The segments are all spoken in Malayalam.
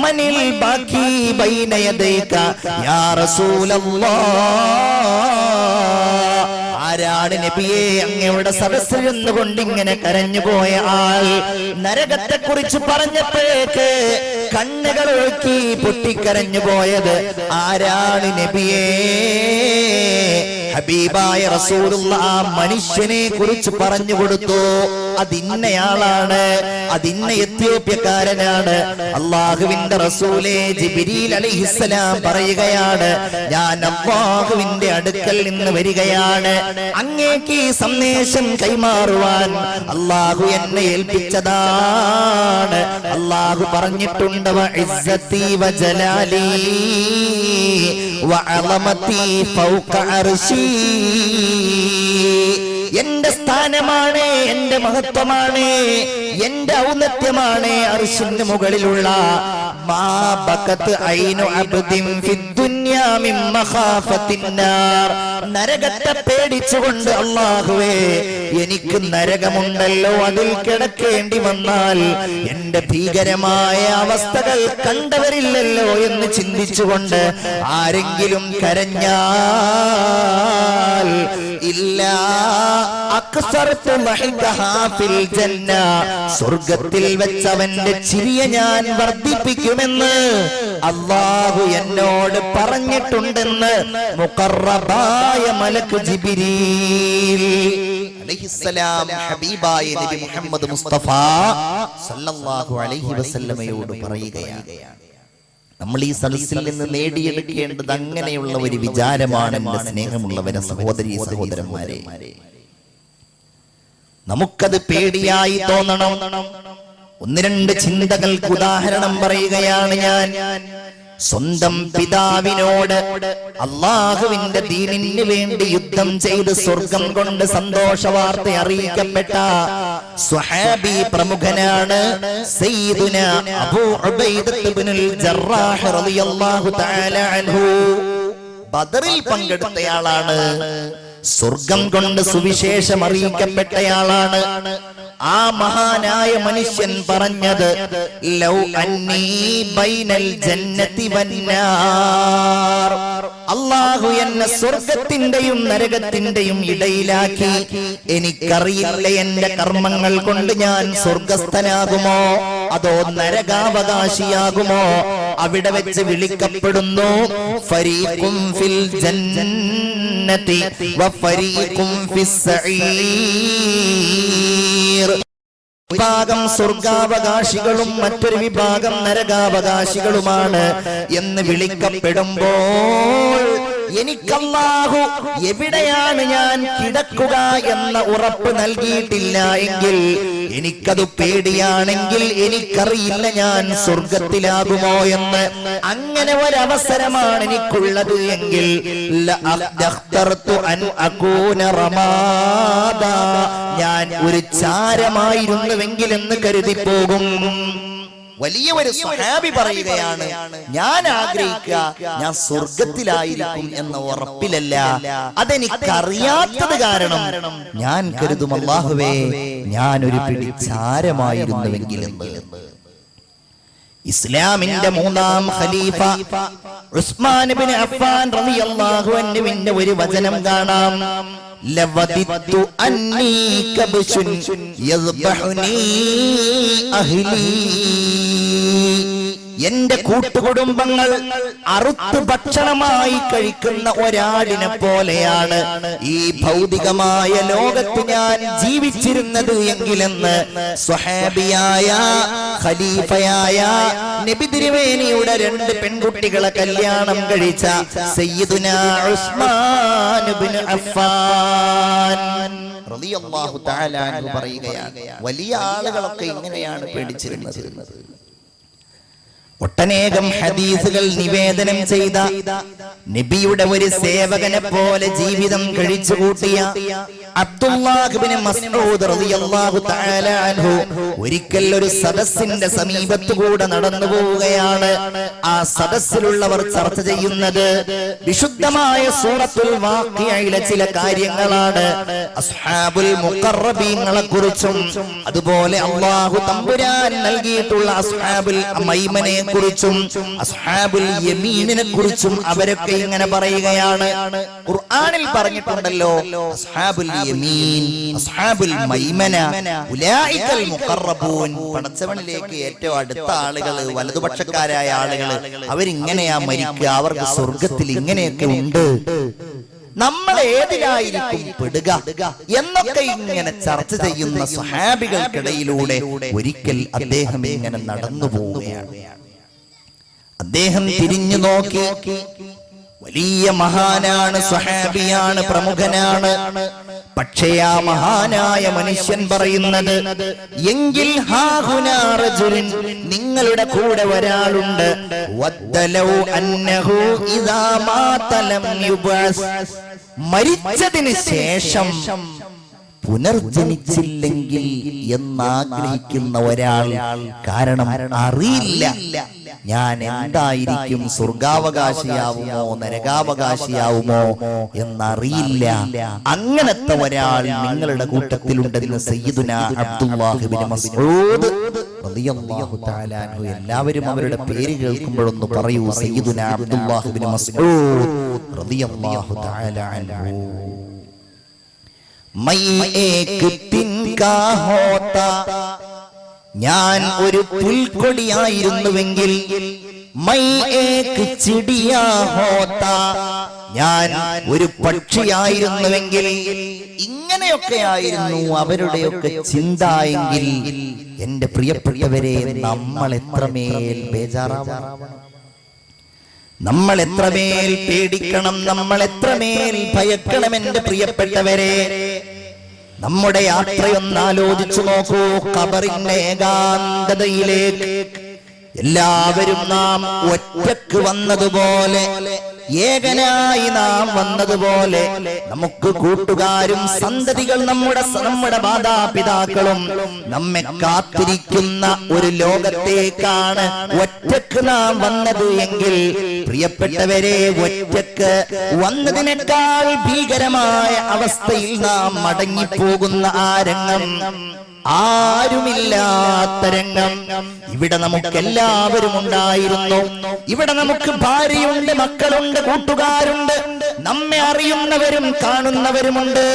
മനിൽ ബാക്കി ബൈന യദൈക യാ റസൂലല്ലാഹ്. ആരാണ് നബിയെ അങ്ങയുടെ സദസ്സിൽ നിന്നുകൊണ്ട് ഇങ്ങനെ കരഞ്ഞുപോയ ആൾ? നരകത്തെ കുറിച്ച് പറഞ്ഞപ്പോഴേക്ക് കണ്ണുകൾ ഒഴുക്കി പൊട്ടിക്കരഞ്ഞു പോയത് ആരാണ് നബിയേ? ഹബീബായ റസൂലുള്ളാഹ് ആ മനുഷ്യനെ കുറിച്ച് പറഞ്ഞു കൊടുത്തു. അതിന്നയാളാണ്, അതിന്ന എത്യോപ്യക്കാരനാണ്. അള്ളാഹുവിന്റെ റസൂലേ ജിബ്രീൽ അലൈഹിസ്സലാം പറയുകയാണ്, ഞാൻ അള്ളാഹുവിന്റെ അടുക്കൽ നിന്ന് വരികയാണ്, അങ്ങേക്ക് ഈ സന്ദേശം കൈമാറുവാൻ അള്ളാഹു എന്നെ ഏൽപ്പിച്ചതാണ്. അള്ളാഹു പറഞ്ഞിട്ടുണ്ട്, വഇസ്സതി വജലാലി വഅളമതി ഫൗക അർശി. എന്റെ സ്ഥാനമാണ്, എന്റെ മഹത്വമാണ്, എന്റെ ഔന്നത്യമാണ് അർശിന് മുകളിലുള്ള. മാ ബഖത് ഐനു അബ്ദിൻ ഫിദ്ദുനിയാ മിൻ മഖാഫത്തിന്നാർ. നരകത്തെ പേടിച്ചുകൊണ്ട് അല്ലാഹുവേ എനിക്ക് നരകമുണ്ടല്ലോ, അതിൽ കിടക്കേണ്ടി വന്നാൽ എന്റെ ഭീകരമായ അവസ്ഥകൾ കണ്ടവരില്ലല്ലോ എന്ന് ചിന്തിച്ചുകൊണ്ട് ആരെങ്കിലും കരഞ്ഞാൽ ഇല്ലാ അക്സർതു ലഹിഖഹാ ഫിൽ ജന്ന, സ്വർഗ്ഗത്തിൽ വെച്ച് അവന്റെ ചിരിയെ ഞാൻ വർദ്ധിപ്പിക്കുമെന്ന് അല്ലാഹു എന്നോട് പറഞ്ഞിട്ടുണ്ടെന്ന് മുഖറബായ മലക്ക് ജിബ്രീൽ അലൈഹിസ്സലാം ഹബീബായ നബി മുഹമ്മദ് മുസ്തഫ സല്ലല്ലാഹു അലൈഹി വസല്ലമയോട് പറയുകയാണ്. നമ്മൾ ഈ സദസ്സിൽ നിന്ന് നേടിയെടുക്കേണ്ടത് അങ്ങനെയുള്ള ഒരു വിചാരമാണ്. എന്റെ സ്നേഹമുള്ളവരെ, സഹോദരീ സഹോദരന്മാരെ, നമുക്കത് പേടിയായി തോന്നണം. ഒന്ന് രണ്ട് ചിന്തകൾക്ക് ഉദാഹരണം പറയുകയാണ് ഞാൻ. സ്വന്തം പിതാവിനോട് അള്ളാഹുവിന്റെ ദീനിന് വേണ്ടി യുദ്ധം ചെയ്ത് സ്വർഗം കൊണ്ട് സന്തോഷ വാർത്ത അറിയിക്കപ്പെട്ട സ്വഹാബി പ്രമുഖനാണ് സയ്യിദുനാ അബൂ ഉബൈദത്ത് ഇബ്നുൽ ജറാഹ് റളിയല്ലാഹു തആല അൻഹു. ബദറിൽ പങ്കെടുത്തയാളാണ്, സ്വർഗം കൊണ്ട് സുവിശേഷം അറിയിക്കപ്പെട്ടയാളാണ്. ആ മഹാനായ മനുഷ്യൻ പറഞ്ഞത്, ലൗ അന്നീ ബൈനൽ ജന്നതി വന്നാർ, അല്ലാഹു എന്നെ സ്വർഗത്തിന്റെയും നരകത്തിന്റെയും ഇടയിലാക്കി, എനിക്കറിയില്ല എന്റെ കർമ്മങ്ങൾ കൊണ്ട് ഞാൻ സ്വർഗസ്ഥനാകുമോ അതോ നരകാവകാശിയാകുമോ. അവിടെ വെച്ച് വിളിക്കപ്പെടുന്നു, ഫരീഖും ഫിൽ ജന്നതി വഫരീഖും ഫിസ് സഈർ. വിഭാഗം സ്വർഗാവകാശികളും മറ്റൊരു വിഭാഗം നരകാവകാശികളുമാണ് എന്ന് വിളിക്കപ്പെടുമ്പോൾ എനിക്കല്ലാഹു എവിടെയാണ് ഞാൻ കിടക്കുക എന്ന ഉറപ്പ് നൽകിയിട്ടില്ല എങ്കിൽ, എനിക്കത് പേടിയാണെങ്കിൽ, എനിക്കറിയില്ല ഞാൻ സ്വർഗത്തിലാകുമോ എന്ന്. അങ്ങനെ ഒരവസരമാണ് എനിക്കുള്ളത് എങ്കിൽ ഞാൻ ഒരു ചാരമായിരുന്നുവെങ്കിൽ എന്ന് കരുതിപ്പോകും. വലിയ ഒരു സ്വഹാബി പറയുകയാണ്, ഞാൻ ആഗ്രഹിക്കുക ഞാൻ സ്വർഗത്തിലായിരിക്കും എന്ന ഉറപ്പിലല്ല, അതെനിക്കറിയാത്തത് കാരണം ഞാൻ കരുതും, അല്ലാഹുവേ ഞാനൊരു പിടിച്ചാരമായിരുന്നുവെങ്കിൽ എന്ന്. ഇസ്ലാമിന്റെ മൂന്നാം ഖലീഫ ഉസ്മാൻ ഇബ്നു അഫ്ഫാൻ റളിയല്ലാഹു അൻഹുവിന്റെ ഒരു വചനം കാണാം, ലവദിത്തു അന്നീ കബ്ശുൻ യദ്ബഹുനി അഹ്ലി. എന്റെ കൂട്ടുകുടുംബങ്ങൾ അറുത്ത് ഭക്ഷണമായി കഴിക്കുന്ന ഒരാടിനെ പോലെയാണ് ഈ ഭൗതികമായ ലോകത്ത് ഞാൻ ജീവിച്ചിരുന്നത് എങ്കിലെന്ന് സ്വഹാബിയായ ഖലീഫയായ നബി തിരുമേനിയുടെ രണ്ട് പെൺകുട്ടികളെ കല്യാണം കഴിച്ച സയ്യിദുനാ ഉസ്മാൻ ഇബ്നു അഫ്ഫാൻ റളിയല്ലാഹു തആല അൻഹു പറയുകയാണ്, വലിയ ആളുകളൊക്കെ ഇങ്ങനെയാണ് പേടിച്ചിരുന്നത്. ഒട്ടനേകം ഹദീസുകൾ നിവേദനം ചെയ്ത നബിയുടെ ഒരു സേവകനെ പോലെ ജീവിതം കഴിച്ചുകൂട്ടിയ അബ്ദുല്ലാഹ് ഇബ്നു മസ്ഊദ് റളിയല്ലാഹു തആല അൻഹു ഒരിക്കൽ ഒരു സദസ്സിന്റെ സമീപത്തുകൂടെ നടന്നു പോവുകയാണ്. ആ സദസ്സിലുള്ളവർ ചർച്ച ചെയ്യുന്നത് വിശുദ്ധമായ സൂറത്തുൽ വാഖിയയിലെ ചില കാര്യങ്ങളാണ്. അസ്ഹാബുൽ മുഖറബീങ്ങളെ കുറിച്ചും അതുപോലെ അല്ലാഹു തമ്പുരാൻ നൽകിയിട്ടുള്ള അസ്ഹാബുൽ മൈമനെ കുറിച്ചും അസ്ഹാബുൽ യമീനിനെ കുറിച്ചും അവരൊക്കെ ഇങ്ങനെ പറയുകയാണ്. ഖുർആനിൽ പറഞ്ഞിട്ടുണ്ടല്ലോ, അസ്ഹാബുൽ യമീൻ, അസ്ഹാബുൽ മൈമന, ഉലൈകൽ മുഖറബൂൻ, പടച്ചവനിലേക്ക് ഏറ്റവും അടുത്ത ആളുകൾ, വലതുപക്ഷക്കാരായ ആളുകൾ, അവരിങ്ങനെയാ മരിക്കുക, അവർക്ക് സ്വർഗത്തിൽ ഇങ്ങനെയൊക്കെ ഉണ്ട്, നമ്മൾ ഏതിലായിരിക്കും പെടുക എന്നൊക്കെ ഇങ്ങനെ ചർച്ച ചെയ്യുന്ന സ്വഹാബികൾക്കിടയിലൂടെ ഒരിക്കൽ അദ്ദേഹം ഇങ്ങനെ നടന്നു പോവുകയാണ്. അദ്ദേഹം തിരിഞ്ഞു നോക്കി. വലിയ മഹാനാണ്, സ്വഹാബിയാണ്, പ്രമുഖനാണ്. പക്ഷേ ആ മഹാനായ മനുഷ്യൻ പറയുന്നത്, എങ്കിൽ നിങ്ങളുടെ കൂടെ ഒരാളുണ്ട്, മരിച്ചതിന് ശേഷം പുനർജനിച്ചില്ലെങ്കിൽ എന്നാഗ്രഹിക്കുന്ന ഒരാൾ. കാരണം അറിയില്ല ഞാൻ എന്തായിരിക്കും, സ്വർഗാവകാശിയാവുമോ നരകാവകാശിയാവുമോ എന്നറിയില്ല. അങ്ങനത്തെ ഒരാൾ നിങ്ങളുടെ കൂട്ടത്തിലുണ്ടെന്ന് സയ്യിദുനാ അബ്ദുല്ലാഹ് ഇബ്നു മസ്ഊദ് റളിയല്ലാഹു തആല അൻഹു. എല്ലാവരും അവരുടെ പേര് കേൾക്കുമ്പോഴൊന്ന് പറയൂ, സയ്യിദുനാ അബ്ദുല്ലാഹ് ഇബ്നു മസ്ഊദ് റളിയല്ലാഹു തആല അൻഹു. മൈ ഏക് തിൻകാ ഹോതാ, ഞാൻ ഒരു പുൽക്കൊടിയായിരുന്നുവെങ്കിൽ, മൈ ഏക് ചിടിയാ ഹോതാ, ഞാൻ ഒരു പക്ഷിയായിരുന്നുവെങ്കിൽ, ഇങ്ങനെയൊക്കെയായിരുന്നു അവരുടെയൊക്കെ ചിന്ത എങ്കിൽ, എന്റെ പ്രിയപ്പെട്ടവരെ, നമ്മൾ എത്രമേൽ ബേജാറാവണം, നമ്മൾ എത്രമേൽ പേടിക്കണം, നമ്മൾ എത്രമേൽ ഭയക്കണം. എന്റെ പ്രിയപ്പെട്ടവരെ, നമ്മുടെ യാത്രയൊന്ന് ആലോചിച്ചു നോക്കൂ. ഖബറിന്റെ ഏകാന്തതയിലേക്ക് എല്ലാവരും നാം ഒറ്റക്ക് വന്നതുപോലെ, ഏകനായി നാം വന്നതുപോലെ, നമുക്ക് കൂട്ടുകാരും സന്തതികൾ, നമ്മുടെ മാതാപിതാക്കളും നമ്മെ കാത്തിരിക്കുന്ന ഒരു ലോകത്തേക്കാണ് ഒറ്റക്ക് നാം വന്നത് എങ്കിൽ, പ്രിയപ്പെട്ടവരെ, ഒറ്റക്ക് വന്നതിനേക്കാൾ ഭീകരമായ അവസ്ഥയിൽ നാം മടങ്ങിപ്പോകുന്ന ആ രംഗം, ആരുമില്ലാത്ത രംഗം. ഇവിടെ നമുക്ക് എല്ലാവരും ഉണ്ടായിരുന്നു. ഇവിടെ നമുക്ക് ഭാര്യയുണ്ട്, മക്കളുണ്ട്, കൂട്ടുകാരുണ്ട്, നമ്മെ അറിയുന്നവരും കാണുന്നവരുമുണ്ട്.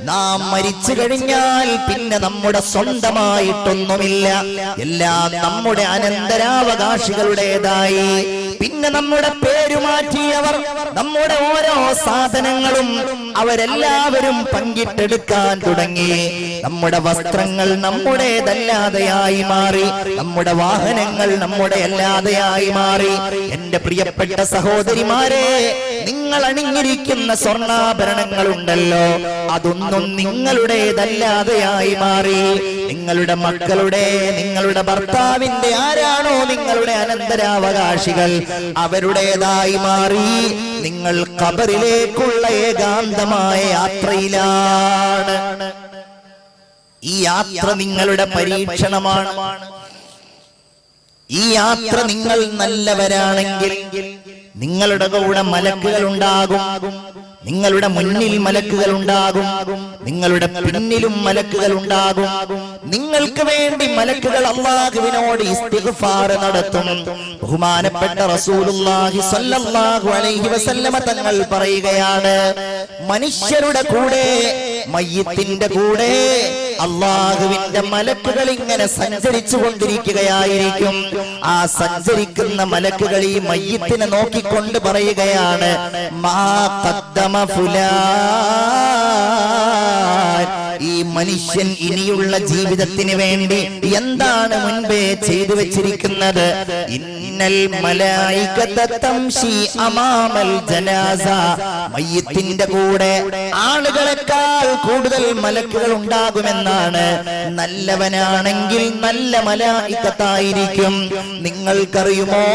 നാം മരിച്ചു കഴിഞ്ഞാൽ പിന്നെ നമ്മുടെ സ്വന്തമായിട്ടൊന്നുമില്ല. എല്ലാം നമ്മുടെ അനന്തരാവകാശികളുടേതായി. പിന്നെ നമ്മുടെ പേരു മാറ്റിയവർ, നമ്മുടെ ഓരോ സാധനങ്ങളും അവരെല്ലാവരും പങ്കിട്ടെടുക്കാൻ തുടങ്ങി. നമ്മുടെ വസ്ത്രങ്ങൾ നമ്മുടേതല്ലാതെയായി മാറി, നമ്മുടെ വാഹനങ്ങൾ നമ്മുടെ അല്ലാതെയായി മാറി. എന്റെ പ്രിയപ്പെട്ട സഹോദരിമാരെ, നിങ്ങൾ അണിഞ്ഞിരിക്കുന്ന സ്വർണ്ണാഭരണങ്ങളുണ്ടല്ലോ, അതൊന്നും നിങ്ങളുടേതല്ലാതെയായി മാറി. നിങ്ങളുടെ മക്കളുടെ, നിങ്ങളുടെ ഭർത്താവിന്റെ ആരാണോ നിങ്ങളുടെ അനന്തരാവകാശികൾ, അവരുടേതായി മാറി. നിങ്ങൾ ഖബറിലേക്കുള്ള ഏകാന്തമായ യാത്രയിലാണ്. ഈ യാത്ര നിങ്ങളുടെ പരീക്ഷണമാണ്. ഈ യാത്ര നിങ്ങൾ നല്ലവരാണെങ്കിൽ നിങ്ങളുടെ കൂടെ മലക്കുകൾ ഉണ്ടാകും, നിങ്ങളുടെ മുന്നിൽ മലക്കുകൾ ഉണ്ടാകും, നിങ്ങളുടെ പിന്നിലും മലക്കുകൾ ഉണ്ടാകും. നിങ്ങൾക്ക് വേണ്ടി മലക്കുകൾ അല്ലാഹുവിനോട് ഇസ്തിഗ്ഫാർ നടത്തും. ബഹുമാനപ്പെട്ട റസൂലുള്ളാഹി സ്വല്ലല്ലാഹു അലൈഹി വസല്ലമ തങ്ങൾ പറയുകയാണ്, മനുഷ്യരുടെ കൂടെ, മയ്യിത്തിന്റെ കൂടെ അല്ലാഹുവിന്റെ മലക്കുകൾ ഇങ്ങനെ സഞ്ചരിച്ചു കൊണ്ടിരിക്കുകയായിരിക്കും. ആ സഞ്ചരിക്കുന്ന മലക്കുകൾ ഈ മയ്യിത്തിനെ നോക്കിക്കൊണ്ട് പറയുകയാണ്, മാ ഖദ്ദമ ഫുലാൻ, ഈ മനുഷ്യൻ ഇനിയുള്ള ജീവിതത്തിന് വേണ്ടി എന്താണ് മുൻപേ ചെയ്തു വെച്ചിരിക്കുന്നത്? ഇന്നൽ മലായികത തംശി അമാമൽ ജനാസ, മയ്യിത്തിന്റെ കൂടെ ആളുകളെക്കാൾ കൂടുതൽ മലക്കുകൾ ഉണ്ടാകുമെന്നാണ്. നല്ലവനാണെങ്കിൽ നല്ല മലായികത്തായിരിക്കും. നിങ്ങൾക്കറിയുമോ,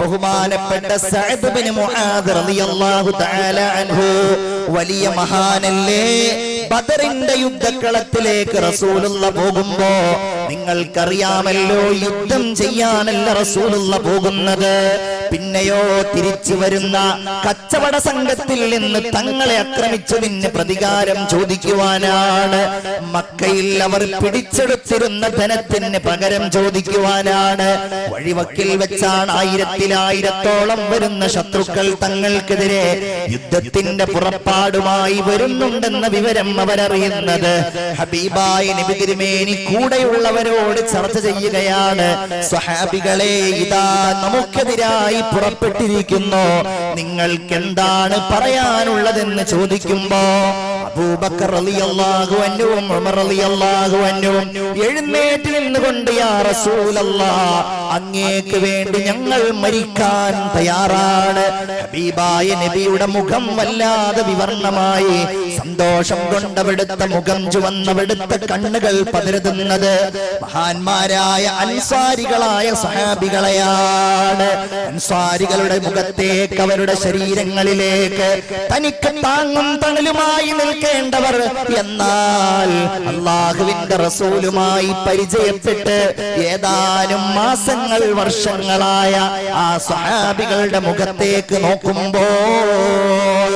ബഹുമാനപ്പെട്ട സഅദ് ബിൻ മുആദ് റളിയല്ലാഹു തആല അൻഹു വലിയ മഹാനല്ലേ, ബദറിന്റെ യുദ്ധക്കളത്തിലേക്ക് റസൂലുള്ള പോകുമ്പോ നിങ്ങൾക്കറിയാമല്ലോ യുദ്ധം ചെയ്യാനല്ല റസൂലുള്ള പോകുന്നത്. പിന്നെയോ തിരിച്ചു വരുന്ന കച്ചവട സംഘത്തിൽ നിന്ന് തങ്ങളെ ആക്രമിച്ചതിന് പ്രതികാരം ചോദിക്കുവാനാണ്. മക്കയിൽ അവർ പിടിച്ചെടുത്തിരുന്ന ധനത്തിന് പകരം ചോദിക്കുവാനാണ്. വഴിവക്കിൽ വെച്ചാണ് ആയിരത്തോളം വരുന്ന ശത്രുക്കൾ തങ്ങൾക്കെതിരെ യുദ്ധത്തിന്റെ പുറപ്പാടുമായി വരുന്നുണ്ടെന്ന വിവരം അവരറിയുന്നത്. ഹബീബായ നബി തിരുമേനി കൂടെയുള്ളവരോട് ചർച്ച ചെയ്യുകയാണ്. സ്വഹാബികളെ, ഇതാ നമുക്കെതിരായി പുറപ്പെട്ടിരിക്കുന്നു, നിങ്ങൾക്ക് എന്താണ് പറയാനുള്ളതെന്ന് ചോദിക്കുമ്പോ അബൂബക്കർ റളിയല്ലാഹു അൻഹുവും ഉമർ റളിയല്ലാഹു അൻഹുവും എഴുന്നേറ്റ് നിന്നുകൊണ്ട് യാ റസൂലല്ലാഹ്, അങ്ങേക്ക് വേണ്ടി ഞങ്ങൾ മരിക്കാൻ തയ്യാറാണ്. ഹബീബായ നബിയുടെ മുഖം വല്ലാതെ വിവർണമായി. സന്തോഷം കൊണ്ടവിടുത്ത മുഖം ചുവന്നവിടുത്ത കണ്ണുകൾ പതിരുന്നത് മഹാന്മാരായ അൻസാരികളായ സ്വഹാബികളെയാണ്. അൻസാരികളുടെ മുഖത്തേക്ക്, അവരുടെ ശരീരങ്ങളിലേക്ക് തനിക്ക് താങ്ങും തണലുമായി നിൽക്കേണ്ടവർ, എന്നാൽ അല്ലാഹുവിന്റെ റസൂലുമായി പരിചയപ്പെട്ട് ഏതാനും മാസങ്ങൾ വർഷങ്ങളായ ആ സ്വഹാബികളുടെ മുഖത്തേക്ക് നോക്കുമ്പോൾ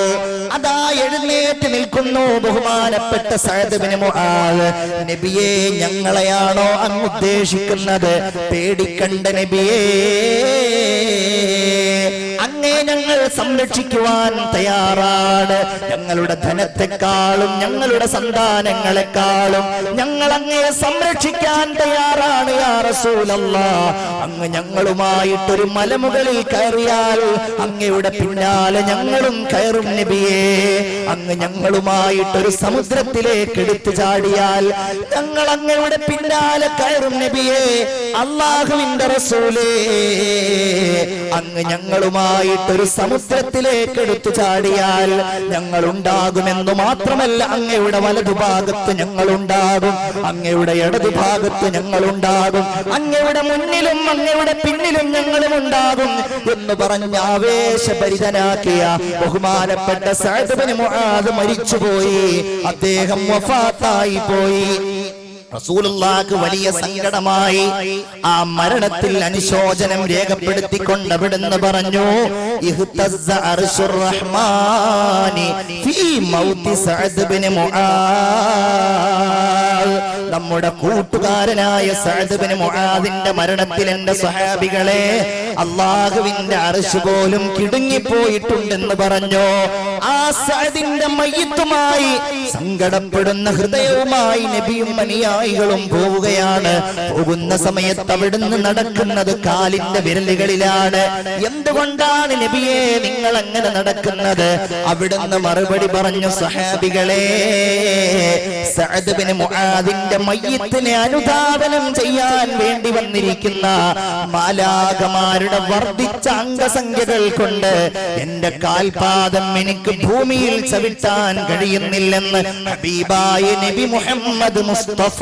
അതാ എഴുന്നേറ്റ് നിൽക്കുന്നു ബഹുമാനപ്പെട്ട സഅദ് ഇബ്നു മുആദ്. നബിയേ, ഞങ്ങളെയാണോ അങ്ങ് ഉദ്ദേശിക്കുന്നത്? പേടിക്കണ്ട നബിയേ, അങ്ങേ ഞങ്ങൾ സംരക്ഷിക്കുവാൻ തയ്യാറാണ്. ഞങ്ങളുടെ ധനത്തെക്കാളും ഞങ്ങളുടെ സന്താനങ്ങളെക്കാളും ഞങ്ങൾ അങ്ങയെ സംരക്ഷിക്കാൻ തയ്യാറാണ് യാ റസൂലല്ലാഹ്. അങ്ങ് ഞങ്ങളുമായിട്ടൊരു മലമുകളിൽ കയറിയാൽ അങ്ങയുടെ പിന്നാലെ ഞങ്ങളും കയറും നബിയേ. അങ്ങ് ഞങ്ങളുമായിട്ടൊരു സമുദ്രത്തിലേക്ക് എടുത്തു ചാടിയാൽ ഞങ്ങൾ അങ്ങയുടെ പിന്നാലെ കയറും നബിയേ. അല്ലാഹുവിന്റെ റസൂലേ, അങ്ങ് ഞങ്ങളുമായിട്ടൊരു സമുദ്രത്തിലേക്ക് എടുത്തു ചാടിയാൽ ഞങ്ങൾ ഉണ്ടാകുമെന്നു മാത്രമല്ല, അങ്ങയുടെ വലതുഭാഗത്ത് ഞങ്ങളുണ്ടാകും, അങ്ങയുടെ ഇടതുഭാഗത്ത് ഞങ്ങളുണ്ടാകും, അങ്ങയുടെ മുന്നിലും അങ്ങയുടെ പിന്നിലും ഞങ്ങളും ഉണ്ടാകും എന്ന് പറഞ്ഞ് ആവേശഭരിതനാക്കിയ ബഹുമാനപ്പെട്ട സഅദ് ഇബ്നു മുആദ് മരിച്ചുപോയി. അദ്ദേഹം വഫാത്തായി പോയി. റസൂലുള്ളാഹിക്ക് വലിയ സങ്കടമായി. ആ മരണത്തിൽ അനുശോചനം രേഖപ്പെടുത്തിക്കൊണ്ട് അവിടുന്ന് പറഞ്ഞു, ഇഹ്തസ്സ അർശുർ റഹ്മാനി ഫീ മൗതി സഅദ് ഇബ്നു മുആദ്. നമ്മുടെ കൂട്ടുകാരനായ സഅദ് ഇബ്നു മുആദിന്റെ മരണത്തിൽ എന്റെ സ്വഹാബികളെ, അല്ലാഹുവിന്റെ അർശ് പോലും കിടുങ്ങിപ്പോയിട്ടുണ്ടെന്ന് പറഞ്ഞു. ആ സഅദിന്റെ മയ്യിത്തുമായി സങ്കടപ്പെടുന്ന ഹൃദയവുമായി നബിയും അനുയായികളും പോവുകയാണ്. പോകുന്ന സമയത്ത് അവിടുന്ന് നടക്കുന്നത് കാലിന്റെ വിരലുകളിലാണ്. എന്തുകൊണ്ടാണ് നബിയെ നിങ്ങൾ അങ്ങനെ നടക്കുന്നത്? അവിടുന്ന് മറുപടി പറഞ്ഞു, സ്വഹാബികളെ, സഅദ് ഇബ്നു മുആദിന്റെ മയ്യിത്തിനെ അനുധാവനം ചെയ്യാൻ വേണ്ടി വന്നിരിക്കുന്ന മാലാഖമാരുടെ വർദ്ധിച്ച അംഗസംഖ്യകൾ കൊണ്ട് എന്റെ കാൽപാദം എനിക്ക് ഭൂമിയിൽ ചവിട്ടാൻ കഴിയുന്നില്ലെന്ന് ഹബീബായ നബി മുഹമ്മദ് മുസ്തഫ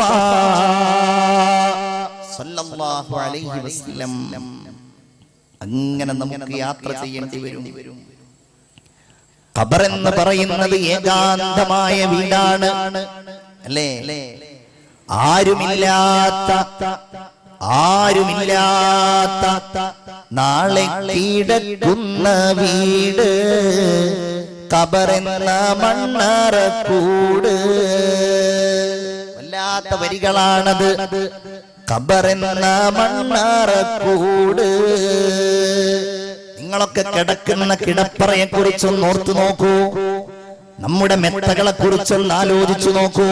സല്ലല്ലാഹു അലൈഹി വസല്ലം. അങ്ങനെ നമുക്ക് യാത്ര ചെയ്യേണ്ടി വരും. ഖബർ എന്ന് പറയുന്നത് ഏകാന്തമായ വീടാണ്, അല്ലേ? ആരുമില്ലാത്ത നാളെ കിടക്കുന്ന വീട്, ഖബറെന്ന മണ്ണറക്കൂട്. വല്ലാത്ത വരികളാണത്. ഖബറെന്ന മണ്ണറക്കൂട്. നിങ്ങളൊക്കെ കിടക്കുന്ന കിടപ്പറയെ കുറിച്ചൊന്ന് ഓർത്തു നോക്കൂ. നമ്മുടെ മെത്തകളെ കുറിച്ചൊന്ന് ആലോചിച്ചു നോക്കൂ.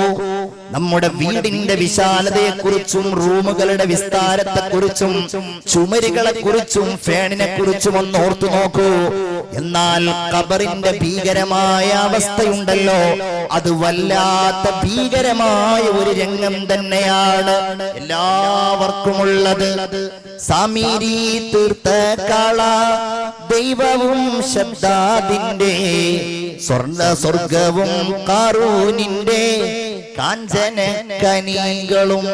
നമ്മുടെ വീടിന്റെ വിശാലതയെ കുറിച്ചും റൂമുകളുടെ വിസ്താരത്തെ കുറിച്ചും ചുമരുകളെ കുറിച്ചും ഫാനിനെ കുറിച്ചും ഒന്ന് ഓർത്തു നോക്കൂ. എന്നാൽ ഖബറിന്റെ ഭീകരമായ അവസ്ഥയുണ്ടല്ലോ, അത് വല്ലാത്ത ഭീകരമായ ഒരു രംഗം തന്നെയാണ് എല്ലാവർക്കുമുള്ളത്. സാമീരി തീർത്ത കാള ദൈവവും ശബ്ദാദിന്റെ സ്വർഗവും കാറൂനിന്റെ കാഞ്ചന കനികളും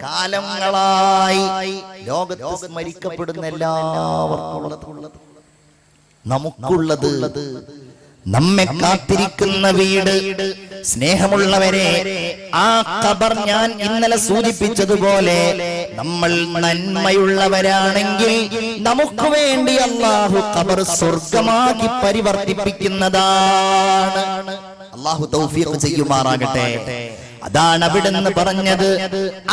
കാലങ്ങളായി ലോകത്ത് സ്മരിക്കപ്പെടുന്ന എല്ലാവർക്കും നമുക്കുള്ളത് നമ്മെ കാത്തിരിക്കുന്ന വീട്. സ്നേഹമുള്ളവരെ, ആ ഖബർ ഞാൻ ഇന്നലെ സൂചിപ്പിച്ചതുപോലെ നമ്മൾ നന്മയുള്ളവരാണെങ്കിൽ നമുക്ക് വേണ്ടി അല്ലാഹു ഖബർ സ്വർഗമാക്കി പരിവർത്തിപ്പിക്കുന്നതാണ്. അല്ലാഹു തൗഫീഖ് ചെയ്യുമാറാകട്ടെ. അതാണ് അവിടുന്ന് പറഞ്ഞത്,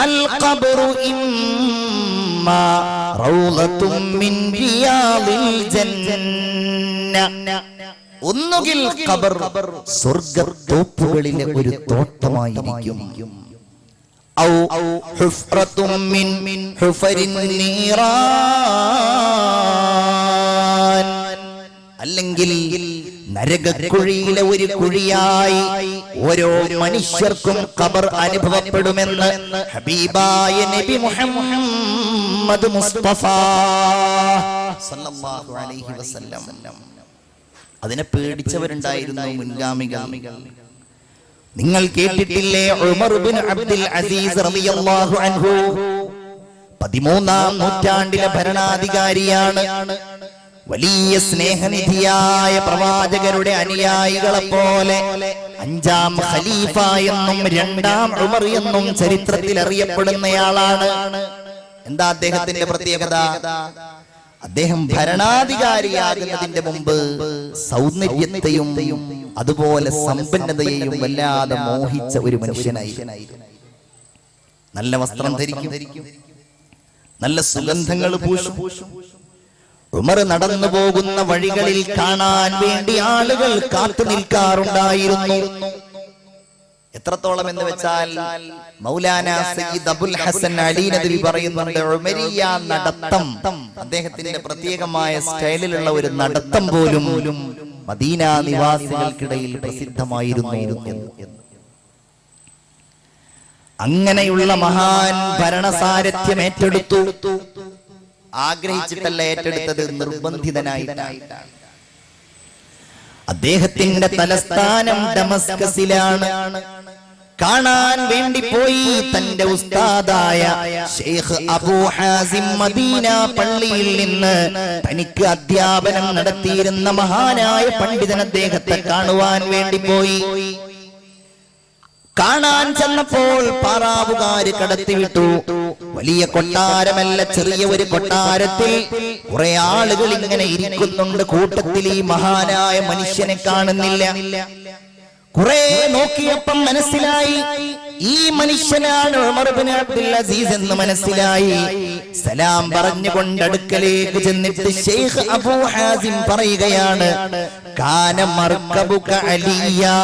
അൽ ഖബ്റു ഇമ്മാ റൗളത്തും മിൻ റിയാദിൽ ജന്ന. ഒന്നുകിൽ ഖബർ സ്വർഗ്ഗത്തോപ്പുകളിലെ ഒരു തോട്ടമായിരിക്കും, ഔ ഹുഫ്റത്തും മിൻ ഹുഫരിൻ നീറാൻ, അല്ലെങ്കിൽ നരകക്കുഴിയിലെ ഒരു കുഴിയായി ഓരോ മനുഷ്യർക്കും ഖബർ അനുഭവപ്പെടുമെന്ന് ഹബീബായ നബി മുഹമ്മദ് മുസ്തഫ സല്ലല്ലാഹു അലൈഹി വസല്ലം. അതിനെ പേടിച്ചവരുണ്ടായിരുന്നു മുൻഗാമികൾ. നിങ്ങൾ കേട്ടിട്ടില്ലേ, ഉമർ ഇബ്നു അബ്ദുൽ അസീസ് റളിയല്ലാഹു അൻഹു 13ാം നൂറ്റാണ്ടിലെ ഭരണാധികാരിയാണ്. വലിയ സ്നേഹനിധിയായ പ്രവാചകരുടെ അനുയായികളെ പോലെ 5ാം ഖലീഫ എന്നും 2ാം ഉമർ എന്നും ചരിത്രത്തിൽ അറിയപ്പെടുന്നയാളാണ്. എന്താ അദ്ദേഹത്തിന്റെ പ്രത്യേകത? അദ്ദേഹം ഭരണാധികാരിയാകുന്നതിന്റെ മുമ്പ് സൗന്ദര്യത്തെയും അതുപോലെ സമ്പന്നതയെയും വല്ലാതെ മോഹിച്ച ഒരു മനുഷ്യനായി. നല്ല വസ്ത്രം ധരിക്കും, നല്ല സുഗന്ധങ്ങൾ പൂശും. ഉമർ നടന്നു പോകുന്ന വഴികളിൽ കാണാൻ വേണ്ടി ആളുകൾ കാത്തു നിൽക്കാറുണ്ടായിരുന്നു. എത്രത്തോളം എന്ന് വെച്ചാൽ മൗലാന സയ്യിദ് അബുൽ ഹസൻ അലി നദവി പറയുന്നുണ്ട്, ഉമരിയ നടത്തം, അദ്ദേഹത്തിന്റെ പ്രത്യേകമായ സ്റ്റൈലിലുള്ള ഒരു നടത്തം പോലും മദീന നിവാസികൾക്കിടയിൽ പ്രസിദ്ധമായിരുന്നു എന്ന്. അങ്ങനെയുള്ള മഹാൻ ഭരണസാരഥ്യം ഏറ്റെടുത്തു. ആഗ്രഹിച്ചിട്ടല്ല ഏറ്റെടുത്തത്, നിർബന്ധിതനായിട്ടാണ്. അദ്ദേഹത്തിന്റെ തലസ്ഥാനം ഡമസ്കസിലാണ്. കാണാൻ വേണ്ടി പോയി തന്റെ ഉസ്താദായ ശൈഖ് അബൂ ഹാസിം മദീന പള്ളിയിൽ നിന്ന് തനിക്ക് അധ്യാപനം നടത്തിയിരുന്ന മഹാനായ പണ്ഡിതൻ അദ്ദേഹത്തെ കാണുവാൻ വേണ്ടി പോയി. കാണാൻ ചെന്നപ്പോൾ പാറാവുകാര് കടത്തിവിട്ടു. വലിയ കൊട്ടാരമല്ല, ചെറിയ ഒരു കൊട്ടാരത്തിൽ കുറെ ആളുകൾ ഇങ്ങനെ ഇരിക്കുന്നുണ്ട്. കൂട്ടത്തിൽ ഈ മഹാനായ മനുഷ്യനെ കാണുന്നില്ല. കുറെ നോക്കിയപ്പം മനസ്സിലായി ഈ മനുഷ്യനാണ് ഉമർ ഇബ്നു അബ്ദുൽ അസീസ് എന്ന് മനസ്സിലായി. സലാം പറഞ്ഞുകൊണ്ട് അടുക്കലേക്ക് ചെന്നിട്ട് ശൈഖ് അബൂ ഹാസിം പറയുകയാണ്, കാന മർകബുക അലിയാ,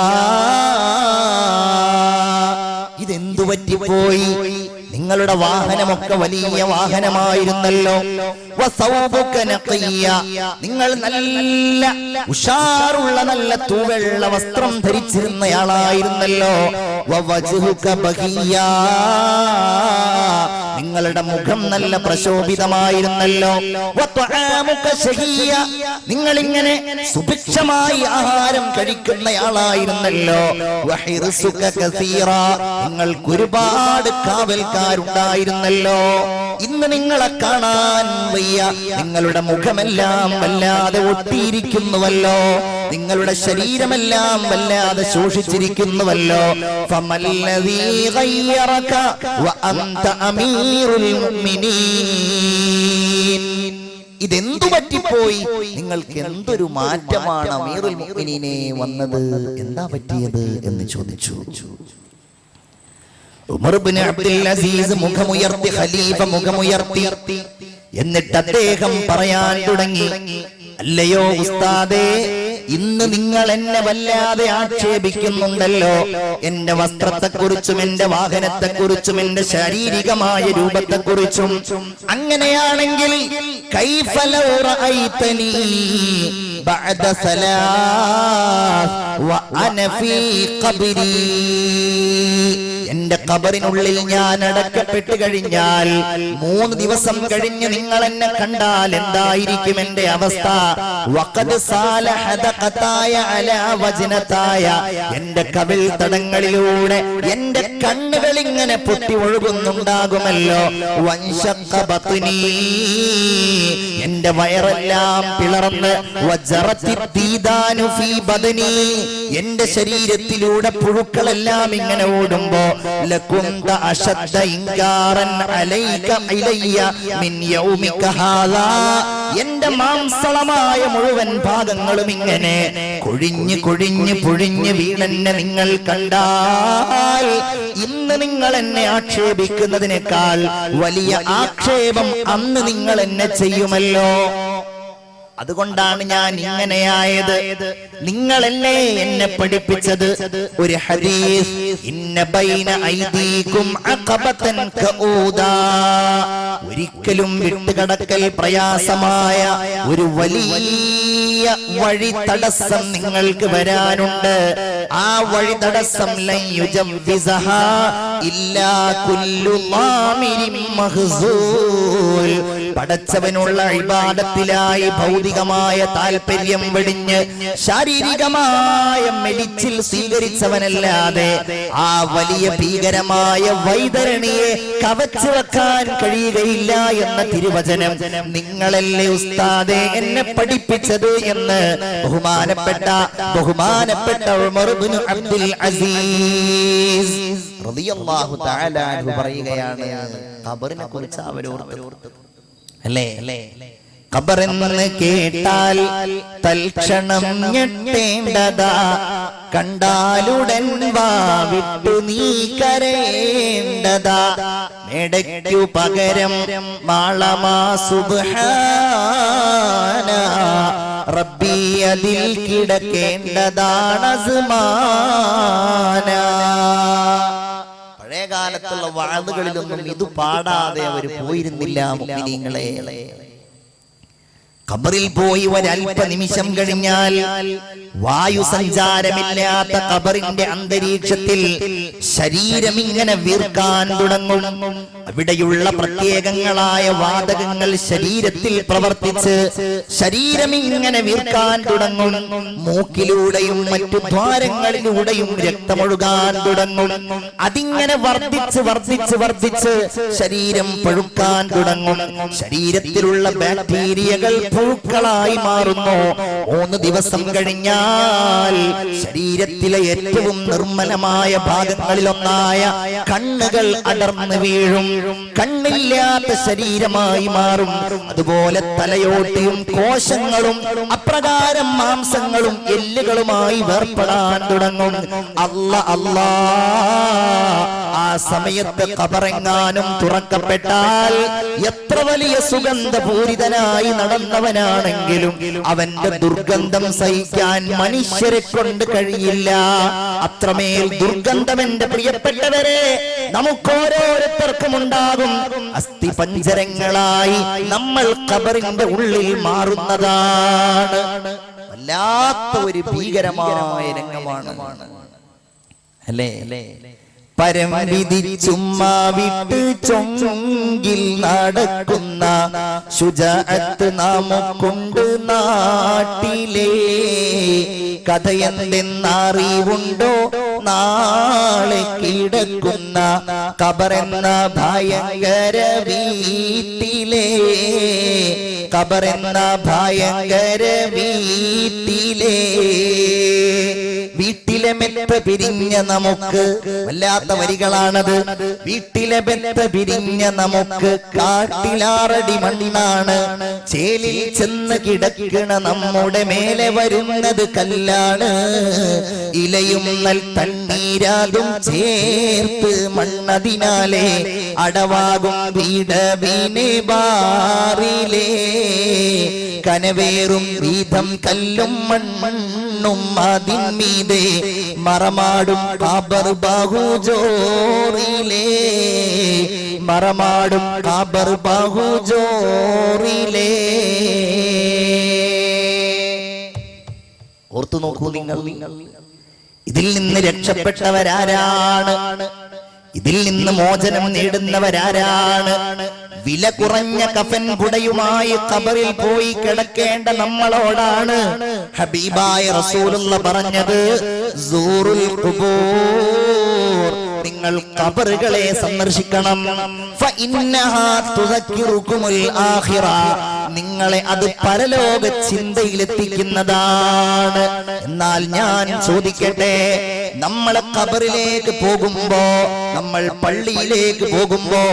ഇതെന്തു പറ്റിപ്പോയി? നിങ്ങളുടെ വാഹനമൊക്കെ വലിയ വാഹനമായിരുന്നല്ലോ. നിങ്ങൾ നല്ല ഉഷാറുള്ള നല്ല തൂവെള്ള വസ്ത്രം ധരിച്ചിരുന്നയാളായിരുന്നല്ലോ. നിങ്ങളുടെ മുഖം നല്ല പ്രശോഭിതമായിരുന്നല്ലോ. നിങ്ങൾ ഇങ്ങനെ സുഭിക്ഷമായി ആഹാരം കഴിക്കുന്നയാളായിരുന്നല്ലോ. നിങ്ങൾക്ക് ഒരുപാട് കാവൽക്കാരുണ്ടായിരുന്നല്ലോ. ഇന്ന് നിങ്ങളെ കാണാൻ വയ്യ. നിങ്ങളുടെ മുഖമെല്ലാം വല്ലാതെ ഒട്ടിയിരിക്കുന്നുവല്ലോ, നിങ്ങളുടെ ശരീരമെല്ലാം വല്ലാതെ ശോഷിച്ചിരിക്കുന്നുവല്ലോ. ഫമല്ലദീ ഗയ്യറക വഅൻത അമീറുൽ മുഅ്മിനീൻ, ഇതെന്തു പറ്റിപ്പോയി? നിങ്ങൾക്ക് എന്തൊരു മാറ്റമാണ് അമീറുൽ മുഅ്മിനീനെ വന്നത്? എന്താ പറ്റിയത് എന്ന് ചോദിച്ചു. ഉമർ ഇബ്നു അബ്ദുൽ അസീസ് മുഖമുയർത്തി, ഖലീഫ മുഖമുയർത്തി. എന്നിട്ട് അദ്ദേഹം പറയാൻ തുടങ്ങി, അല്ലയോ ഉസ്താദേ, ഇന്ന് നിങ്ങൾ എന്നെ വല്ലാതെ ആക്ഷേപിക്കുന്നുണ്ടല്ലോ. എന്റെ വസ്ത്രത്തെക്കുറിച്ചും എന്റെ വാഹനത്തെക്കുറിച്ചും എന്റെ ശാരീരികമായ രൂപത്തെക്കുറിച്ചും. അങ്ങനെയാണെങ്കിൽ കൈഫ ലൗ റഅയ്തനീ ബഅദ സലാസ് വ അന ഫീ ഖബ്രി, എന്റെ ഖബറിനുള്ളിൽ ഞാൻ അടക്കപ്പെട്ട് കഴിഞ്ഞാൽ 3 ദിവസം കഴിഞ്ഞ് നിങ്ങൾ എന്നെ കണ്ടാൽ എന്തായിരിക്കും എന്റെ അവസ്ഥ? വഖദ് സാലഹദഖതായ അലാ വജ്നതായ, എന്റെ കവിൾ തടങ്ങളിലൂടെ എന്റെ കണ്ണുകൾ ഇങ്ങനെ പൊട്ടി ഒഴുകുന്നുണ്ടാകുമല്ലോ. വൻശഖ ബത്നി, എന്റെ എന്റെ വയറെല്ലാം പിളർന്ന് എന്റെ ശരീരത്തിലൂടെ പുഴുക്കളെല്ലാം ഇങ്ങനെ ഓടുമ്പോ ലകുന്ത അശദ്ദ ഇൻകാറൻ അലൈക ഇലയ്യ മിൻ യൗമിക ഹാദാ എന്റെ മാംസളമായ മുഴുവൻ ഭാഗങ്ങളും ഇങ്ങനെ കൊഴിഞ്ഞ് കൊഴിഞ്ഞ് പൊഴിഞ്ഞ് വീണെന്നെ നിങ്ങൾ കണ്ടാൽ ഇന്ന് നിങ്ങൾ എന്നെ ആക്ഷേപിക്കുന്നതിനേക്കാൾ വലിയ ആക്ഷേപം അന്ന് നിങ്ങൾ എന്നെ ചെയ്യുമല്ലോ. അതുകൊണ്ടാണ് ഞാൻ ഇങ്ങനെയായത്. നിങ്ങളല്ലേ എന്നെ പഠിപ്പിച്ചത് ഒരു ഹദീസ്, ഇന്ന ബൈന ഐദീകും അഖബതൻ കഊദാ, ഒരിക്കലും വിട്ടുകടക്കൽ പ്രയാസമായ ഒരു വലിയ വഴി തടസ്സം നിങ്ങൾക്ക് വരാനുണ്ട്. ആ വഴി തടസ്സം ലൻ യുജവ്വിസഹാ ഇല്ലാ കുല്ലു മാമിരിൻ മഹ്സൂൽ, പടച്ചവനുള്ള ഇബാദത്തിലായി ഭൗതികമായ താല്പര്യം വെടിഞ്ഞ് ശാരീരികമായ മെലിച്ചിൽ സ്വീകരിച്ചവനല്ലാതെ ആ വലിയ ഭീകരമായ വൈതരണിയെ കവച്ചു വെക്കാൻ കഴിയുകയില്ല എന്ന തിരുവചനം നിങ്ങളല്ലേ ഉസ്താദെ എന്നെ പഠിപ്പിച്ചത് എന്ന് ബഹുമാനപ്പെട്ട ഉമർ ഇബ്നു അബ്ദുൽ അസീസ് റളിയല്ലാഹു തആല അൻഹു പറയുകയാണ്. ഖബറിനെ കുറിച്ച് അവരോർത്ത് അല്ലേ, ഖബറെന്ന് കേട്ടാൽ തൽക്ഷണം ഞെട്ടേണ്ടതാ, കണ്ടാലുടൻ വാവിട്ടു നീ കരയേണ്ടതാ, മേടയ്ക്കു പകരം മാളമാ സുബ്ഹാന റബ്ബി അതിൽ കിടക്കേണ്ടതാണ് അസ്മാന. പഴയ കാലത്തുള്ള വാളുകളിലൊന്നും ഇത് പാടാതെ അവർ പോയിരുന്നില്ല മുഅ്മിനീങ്ങളെ. ഖബറിൽ പോയി ഒരൽപ്പ നിമിഷം കഴിഞ്ഞാൽ വായു സഞ്ചാരമില്ലാത്ത ഖബറിന്റെ അന്തരീക്ഷത്തിൽ ശരീരം ഇങ്ങനെ വീർക്കാൻ തുടങ്ങും. അവിടെയുള്ള പ്രത്യേകങ്ങളായ വാതകങ്ങൾ ശരീരത്തിൽ പ്രവർത്തിച്ച് ശരീരം ഇങ്ങനെ വീർക്കാൻ തുടങ്ങും. മൂക്കിലൂടെയും മറ്റു ദ്വാരങ്ങളിലൂടെയും രക്തമൊഴുകാൻ തുടങ്ങും. അതിങ്ങനെ വർദ്ധിച്ച് ശരീരം പഴുക്കാൻ തുടങ്ങും. ശരീരത്തിലുള്ള ബാക്ടീരിയകൾ പുഴുക്കളായി മാറുന്നു. 3 ദിവസം കഴിഞ്ഞാൽ ശരീരത്തിലെ ഏറ്റവും നിർമ്മലമായ ഭാഗങ്ങളിലൊന്നായ കണ്ണുകൾ അടർന്നു വീഴും. കണ്ണില്ലാത്ത ശരീരമായി മാറും. അതുപോലെ തലയോട്ടിയും കോശങ്ങളും അപ്രകാരം മാംസങ്ങളും എല്ലുകളുമായി വേർപ്പെടാൻ തുടങ്ങും. അല്ലാ ആ സമയത്ത് ഖബറെങ്ങാനും തുറക്കപ്പെട്ടാൽ എത്ര വലിയ സുഗന്ധപൂരിതനായി നടന്നവനാണെങ്കിലും അവന്റെ ദുർഗന്ധം സഹിക്കാൻ മനുഷ്യരെ കൊണ്ട് കഴിയില്ല. അത്രമേൽ ദുർഗന്ധം എന്റെ പ്രിയപ്പെട്ടവരെ നമുക്കോരോരുത്തർക്കും ഉണ്ടാകും. അസ്ഥിപഞ്ജരങ്ങളായി നമ്മൾ ഖബറിന്റെ ഉള്ളിൽ മാറുന്നതാണ്. വല്ലാത്ത ഒരു ഭീകരമായ രംഗമാണ് അല്ലേ. പരം വിധിച്ചുമ്മാ വിട്ട് ചൊങ്കിൽ നടക്കുന്ന ശുജഅത്ത് നമുക്കുണ്ട് നാട്ടിലെ. കഥയെന്തെന്നറിവുണ്ടോ നാളെ കിടക്കുന്ന ഖബറെന്ന ഭയങ്കര വീട്ടിലെ. ഖബറെന്ന ഭയങ്കര വീട്ടിലെ. വീട്ടിലെ മെത്ത പിരിഞ്ഞ നമുക്ക്, വല്ലാത്ത വരികളാണത്. വീട്ടിലെ മെത്ത പിരിഞ്ഞ നമുക്ക് കാട്ടിലാറടി മണ്ണാണ്. ചേലിൽ ചെന്ന് കിടക്കണ നമ്മുടെ മേലെ വരുന്നത് കല്ലാണ്. ഇലയും നൽ തണ്ണീരാകും ചേർത്ത് മണ്ണതിനാലെ അടവാകും വീടവിനെ ബാറിലേ. കനവേറും വീതം കല്ലും മണ്ണും അതിന്മീതെ മറമാടും ഖബർ ബഹുജോറിലേ. മറമാടും ഖബർ ബഹുജോറിലേ. ഓർത്തു നോക്കൂ നിങ്ങൾ, ഇതിൽ നിന്ന് രക്ഷപ്പെട്ടവരാരാണ്? ഇതിൽ നിന്ന് മോചനം നേടുന്നവരാരാണ്? വില കുറഞ്ഞ കഫൻ കുടയുമായി ഖബറിൽ പോയി കിടക്കേണ്ട നമ്മളോടാണ് ഹബീബായ റസൂലുള്ള പറഞ്ഞത്, സൂറുൽ ഖുബൂർ, നിങ്ങൾ ഖബറുകളെ സന്ദർശിക്കണം. ഫഇന്നഹാ തുദക്കിറുകുമുൽ ആഖിറ, നിങ്ങളെ അത് പരലോക ചിന്തയിലെത്തിക്കുന്നതാണ്. എന്നാൽ ഞാൻ ചോദിക്കട്ടെ, നമ്മളെ ഖബറിലേക്ക് പോകുമ്പോ, നമ്മൾ പള്ളിയിലേക്ക് പോകുമ്പോ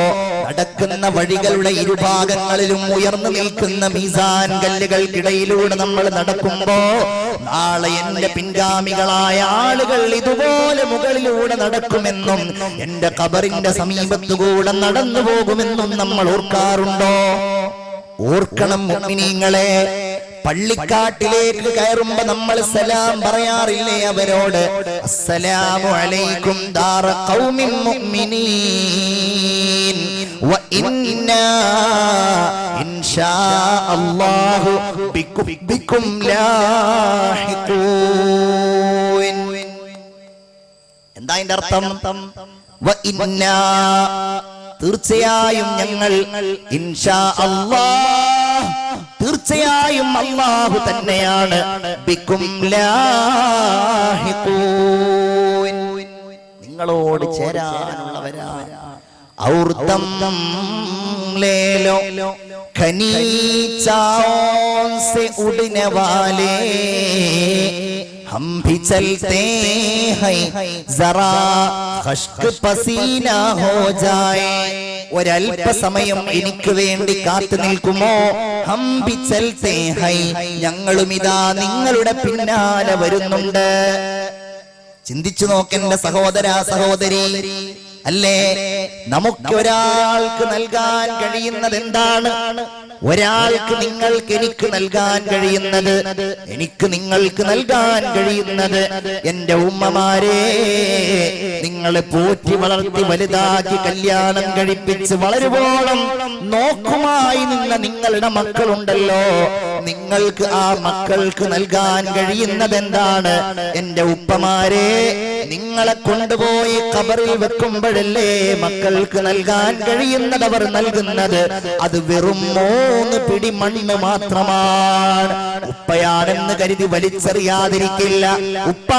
നടക്കുന്ന വഴികളുടെ ഇരുഭാഗങ്ങളിലും ഉയർന്നു നിൽക്കുന്ന മീസാൻ കല്ലുകൾക്കിടയിലൂടെ നമ്മൾ നടക്കുമ്പോ, നാളെ എന്റെ പിൻഗാമികളായ ആളുകൾ ഇതുപോലെ മുകളിലൂടെ നടക്കുമെന്നും എന്റെ ഖബറിന്റെ സമീപത്തുകൂടെ നടന്നു പോകുമെന്നും നമ്മൾ ഓർക്കാറുണ്ടോ? ഓർക്കണം മുഅ്മിനീങ്ങളെ. പള്ളിക്കാട്ടിലേക്ക് കയറുമ്പോ നമ്മൾ സലാം പറയാറില്ലേ അവരോട്? അസ്സലാമു അലൈക്കും ദാറ ഖൗമിൻ മുഅ്മിനീൻ വ ഇന്നാ ഇൻഷാ അല്ലാഹു ബിക്കും ലാഹിഖൂൻ. എന്താ അതിന്റെ അർത്ഥം? വ ഇന്നാ, തീർച്ചയായും ഞങ്ങൾ, ഇൻഷാ അല്ലാഹ്, തീർച്ചയായും അല്ലാഹു തന്നെയാണ്, ബിക്കും ലാഹിഖൂൻ, നിങ്ങളോട് ചേരാനുള്ളവരാണ്. ഔർദം ലേലോ ഖനീച്ചാओं से उड़ने वाले हम भी चलते हैं जरा खश्क पसीना हो जाए. ഒരൽപസമയം എനിക്ക് വേണ്ടി കാത്തു നിൽക്കുമോ? ഹം ബി ചൽതേ ഹൈ, ഞങ്ങളും ഇതാ നിങ്ങളുടെ പിന്നാലെ വരുന്നുണ്ട്. ചിന്തിച്ചു നോക്കേണ്ട സഹോദര സഹോദരി, അല്ലേ? നമുക്ക് ഒരാൾക്ക് നൽകാൻ കഴിയുന്നത് എന്താണ്? ഒരാൾക്ക് നിങ്ങൾക്ക് എനിക്ക് നൽകാൻ കഴിയുന്നത്, എനിക്ക് നിങ്ങൾക്ക് നൽകാൻ കഴിയുന്നത്, എന്റെ ഉമ്മമാരെ, നിങ്ങളെ പോറ്റി വളർത്തി വലുതാക്കി കല്യാണം കഴിപ്പിച്ച് വളരുവോളം നോക്കുമായി നിന്ന നിങ്ങളുടെ മക്കളുണ്ടല്ലോ, നിങ്ങൾക്ക് ആ മക്കൾക്ക് നൽകാൻ കഴിയുന്നത് എന്താണ്? എന്റെ ഉപ്പമാരെ, നിങ്ങളെ കൊണ്ടുപോയി ഖബറിൽ വെക്കുമ്പോഴല്ലേ മക്കൾക്ക് നൽകാൻ കഴിയുന്നത് അവർ നൽകുന്നത്? അത് വെറും 3 പിടി മണ്ണ് മാത്രമാണ്. ഉപ്പയാണെന്ന് കരുതി വലിച്ചെറിയാതിരിക്കില്ല. ഉപ്പ,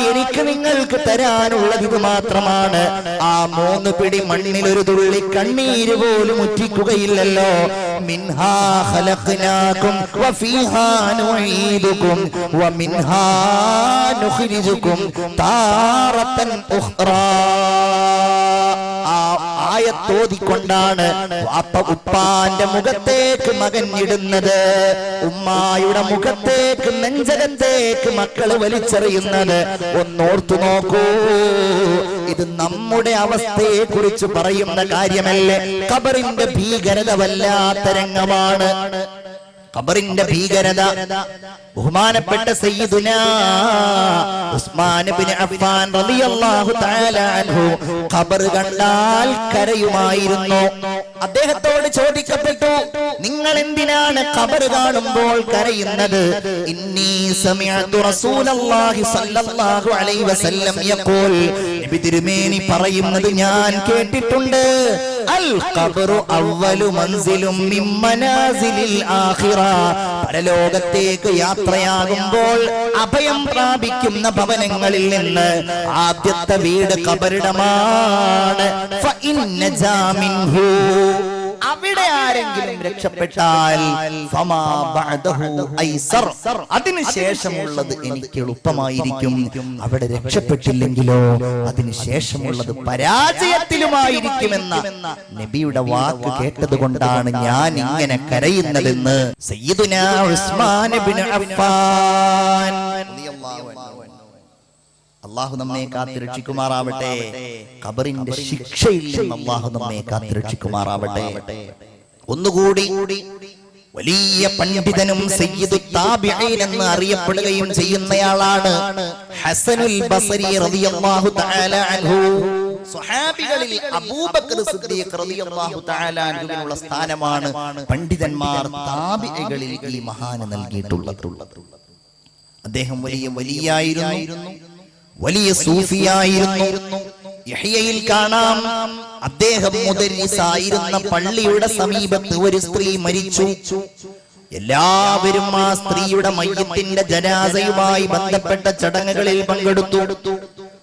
എനിക്ക് നിങ്ങൾക്ക് തരാനുള്ളത് ഇത് മാത്രമാണ്. ആ 3 പിടി മണ്ണിൽ ഒരു തുള്ളി കണ്ണീര് പോലും ഉറ്റിക്കുകയില്ലല്ലോ. മിൻഹാ ഖലഖ്നാകും വഫീഹാ നുഈദുകും വമിൻഹാ നുഖ്രിജുകും താറത്തൻ ഉഖ്റാ. ആയത്തോതിക്കൊണ്ടാണ് ഉപ്പാന്റെ മുഖത്തേക്ക് മകൻ ഇടുന്നത്, ഉമ്മായുടെ മുഖത്തേക്ക് നെഞ്ചകത്തേക്ക് മക്കള് വലിച്ചെറിയുന്നത്. ഒന്നോർത്തു നോക്കൂ, ഇത് നമ്മുടെ അവസ്ഥയെ കുറിച്ച് പറയുന്ന കാര്യമല്ലേ? ഖബറിന്റെ ഭീകരത വല്ലാത്ത രംഗമാണ്. ഖബറിന്റെ ഭീകരത. ബഹുമാനപ്പെട്ട സയ്യിദുനാ ഉസ്മാൻ ഇബ്നു അഫ്ഫാൻ റളിയല്ലാഹു തആല അൻഹു ഖബർ കണ്ടാൽ കരയുമായിരുന്നു. അദ്ദേഹത്തോട് ചോദിക്കപ്പെട്ടു, നിങ്ങൾ എന്തിനാണ് ഖബർ കാണുമ്പോൾ കരയുന്നത്? ഇന്നി സമിഅതു റസൂലല്ലാഹി സ്വല്ലല്ലാഹു അലൈഹി വസല്ലം യഖൂൽ, നബി തിരുമേനി പറയുന്നത് ഞാൻ കേട്ടിട്ടുണ്ട്. അൽ ഖബ്റു അവ്വലു മൻസിലും മിൻ മനാസിലിൽ ആഖിറ. പരലോകത്തേക്ക് യാത്രയാകുമ്പോൾ അഭയം പ്രാപിക്കുന്ന ഭവനങ്ങളിൽ നിന്ന് ആദ്യത്തെ വീട് ഖബറിടമാണ്. ഫഇൻ നജാ മിൻഹു, അവിടെ ആരെങ്കിലും രക്ഷപ്പെട്ടാൽ ഫമാ ബഅദഹു ഐസർ, അതിനുശേഷമുള്ളത് എനിക്ക് എളുപ്പമായിരിക്കും. അവിടെ രക്ഷപ്പെട്ടില്ലെങ്കിലോ അതിനുശേഷമുള്ളത് പരാജയത്തിലുമായിരിക്കുമെന്ന നബിയുടെ വാക്ക് കേട്ടതുകൊണ്ടാണ് ഞാൻ ഇങ്ങനെ കരയുന്നതെന്ന് സയ്യിദുനാ ഉസ്മാൻ ഇബ്നു അഫ്ഫാൻ റളിയല്ലാഹു അൻഹു. അല്ലാഹു നമ്മെ കാത്തുരക്ഷിക്കുമാറാവട്ടെ. ഖബറിന്റെ ശിക്ഷയിൽ നിന്ന് അല്ലാഹു നമ്മെ കാത്തുരക്ഷിക്കുമാറാവട്ടെ. ഒന്നുകൂടി, വലിയ പണ്ഡിതനും സയ്യിദു താബിഈൻ എന്ന് അറിയപ്പെടുകയും ചെയ്യുന്നയാളാണ് ഹസനുൽ ബസരി റളിയല്ലാഹു തആല അൻഹു. സ്വഹാബികളിൽ അബൂബക്കർ സിദ്ദീഖ് റളിയല്ലാഹു തആല അൻഹുവിനുള്ള സ്ഥാനമാണ് പണ്ഡിതന്മാർ താബിഈകളിൽ ഈ മഹാന് നൽകിയിട്ടുള്ളത്. അദ്ദേഹം വലിയ വലിയായിരുന്നു, വലിയ സൂഫിയായിരുന്നു. യഹ്യയിൽ കാണാം, അദ്ദേഹം മുദരിസായിരുന്ന പള്ളിയുടെ സമീപത്ത് ഒരു സ്ത്രീ മരിച്ചു. എല്ലാവരും ആ സ്ത്രീയുടെ മയ്യത്തിന്റെ ജനാസയുമായി ബന്ധപ്പെട്ട ചടങ്ങുകളിൽ പങ്കെടുത്തു.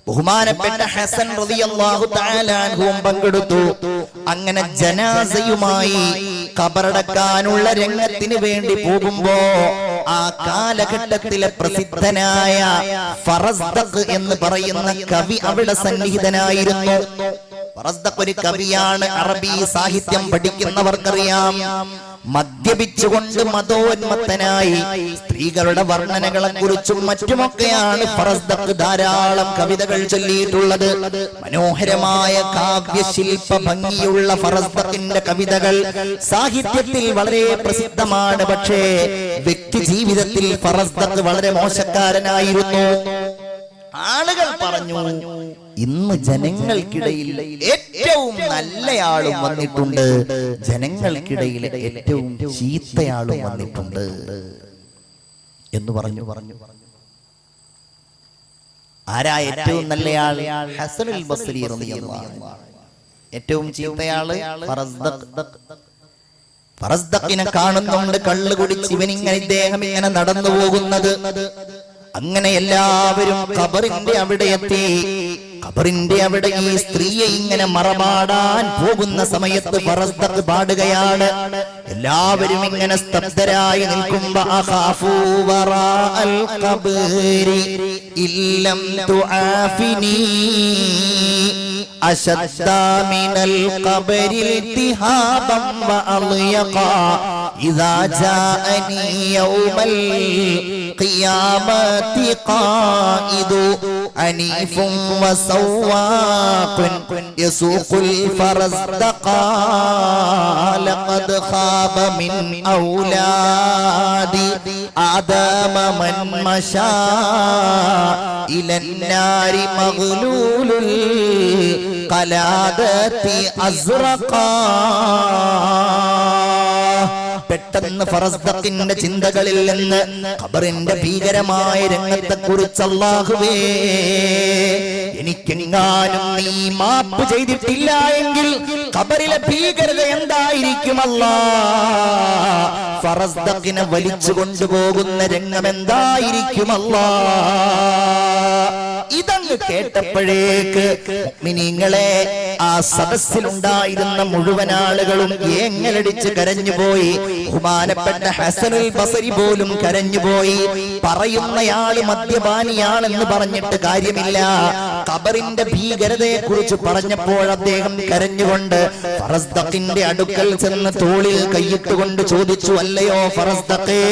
ബഹുമാനപ്പെട്ട ഹസൻ റളിയല്ലാഹു തആല അൻഹു പങ്കെടുത്തു. അങ്ങനെ ജനാസയുമായി ഖബറടക്കാനുള്ള രംഗത്തിന് വേണ്ടി പോകുമ്പോ ആ കാലഘട്ടത്തിലെ പ്രസിദ്ധനായ ഫറസ്ദഖ് എന്ന് പറയുന്ന കവി അവിടെ സന്നിഹിതനായിരുന്നു. ഫറസ്ദഖ് ഒരു കവിയാണ്. അറബി സാഹിത്യം പഠിക്കുന്നവർക്കറിയാം. മദ്യപിച്ചുകൊണ്ട് മതോന്മത്തനായി സ്ത്രീകളുടെ വർണ്ണനകളെ കുറിച്ചും മറ്റുമൊക്കെയാണ് ഫറസ്ദഖ് ധാരാളം കവിതകൾ ചൊല്ലിയിട്ടുള്ളത്. മനോഹരമായ കാവ്യശില്പ ഭംഗിയുള്ള ഫറസ്ദഖിന്റെ കവിതകൾ സാഹിത്യത്തിൽ വളരെ പ്രസിദ്ധമാണ്. പക്ഷേ വ്യക്തി ജീവിതത്തിൽ ഫറസ്ദഖ് വളരെ മോശക്കാരനായിരുന്നു. ആളുകൾ പറഞ്ഞു, ഇന്ന് ജനങ്ങൾക്കിടയിൽ ഏറ്റവും നല്ലയാളും വന്നിട്ടുണ്ട്, ജനങ്ങൾക്കിടയിൽ ഏറ്റവും ചീത്തയാളും വന്നിട്ടുണ്ട് എന്ന് പറഞ്ഞു. ആരാ ഏറ്റവും നല്ലയാൾ? ഹസനുൽ ബസ്രി റളിയല്ലാഹു അൻഹു. ഏറ്റവും ചീത്തയാള് ഫറസ്ദഖിനെ കാണുന്നുണ്ട് കള്ളു കുടിച്ച് ഇവനിങ്ങനെ ഇദ്ദേഹം ഇങ്ങനെ നടന്നു പോകുന്നത്. അങ്ങനെ എല്ലാവരും ഖബറിന്റെ അവിടെ എത്തി. ഖബറിന്റെ അവിടെ ഈ സ്ത്രീയെ ഇങ്ങനെ മറമാടാൻ പോകുന്ന സമയത്ത് ഫറസ്ദഖ് പാടുകയാണ്. എല്ലാവരും ഇങ്ങനെ സ്തബ്ധരായി നിൽക്കുമ്പോ അഖാഫു വറാഅൽ ഖബരി ഇല്ലം തുആഫിനി അശദ്ദ മിനൽ ഖബരിൽ തിഹാബൻ വഅളിയഖാ ഇദാ ജാഅനി യൗമൽ ഖിയാമത്തി ഖായിദു അനീഫുൻ വസവാഖുൻ യസൂഖുൽ ഫറസ്ദഖാ ലഖദ് ഖാബ മിൻ ഔലാദി ആദമ മൻ മശാ ഇലൻ നാരി മഗ്ലൂലുൽ ഖലാദത്തി അസ്റഖാ. പെട്ടെന്ന് ഫറസ്ദഖിന്റെ ചിന്തകളിൽ നിന്ന് ഖബറിന്റെ ഭീകരമായ രംഗത്തെ കുറിച്ച് അല്ലാഹുവേ, എനിക്കെങ്ങാനും നീ മാപ്പ് ചെയ്തിട്ടില്ല എങ്കിൽ ഖബറിലെ ഭീകരത എന്തായിരിക്കും അല്ലാഹ്? ഫറസ്ദഖിനെ വലിച്ചു കൊണ്ടുപോകുന്ന രംഗം എന്തായിരിക്കും അല്ലാഹ്? ഇതങ്ങ് കേട്ടപ്പോഴേക്ക് മുഅ്മിനീങ്ങളെ, ആ സദസ്സിലുണ്ടായിരുന്ന മുഴുവൻ ആളുകളും ഏങ്ങലടിച്ച് കരഞ്ഞുപോയി. ബഹുമാനപ്പെട്ട ഹസനുൽ ബസരി പോലും കരഞ്ഞുപോയി. പറയുന്നയാള് മദ്യപാനിയാണെന്ന് പറഞ്ഞിട്ട് കാര്യമില്ല. ഖബറിന്റെ ഭീകരതയെ കുറിച്ച് പറഞ്ഞപ്പോൾ അദ്ദേഹം കരഞ്ഞുകൊണ്ട് ഫറസ്ദഖിന്റെ അടുക്കൽ ചെന്ന് തോളിൽ കൈയിട്ടുകൊണ്ട് ചോദിച്ചു, അല്ലയോ ഫറസ്ദഖേ,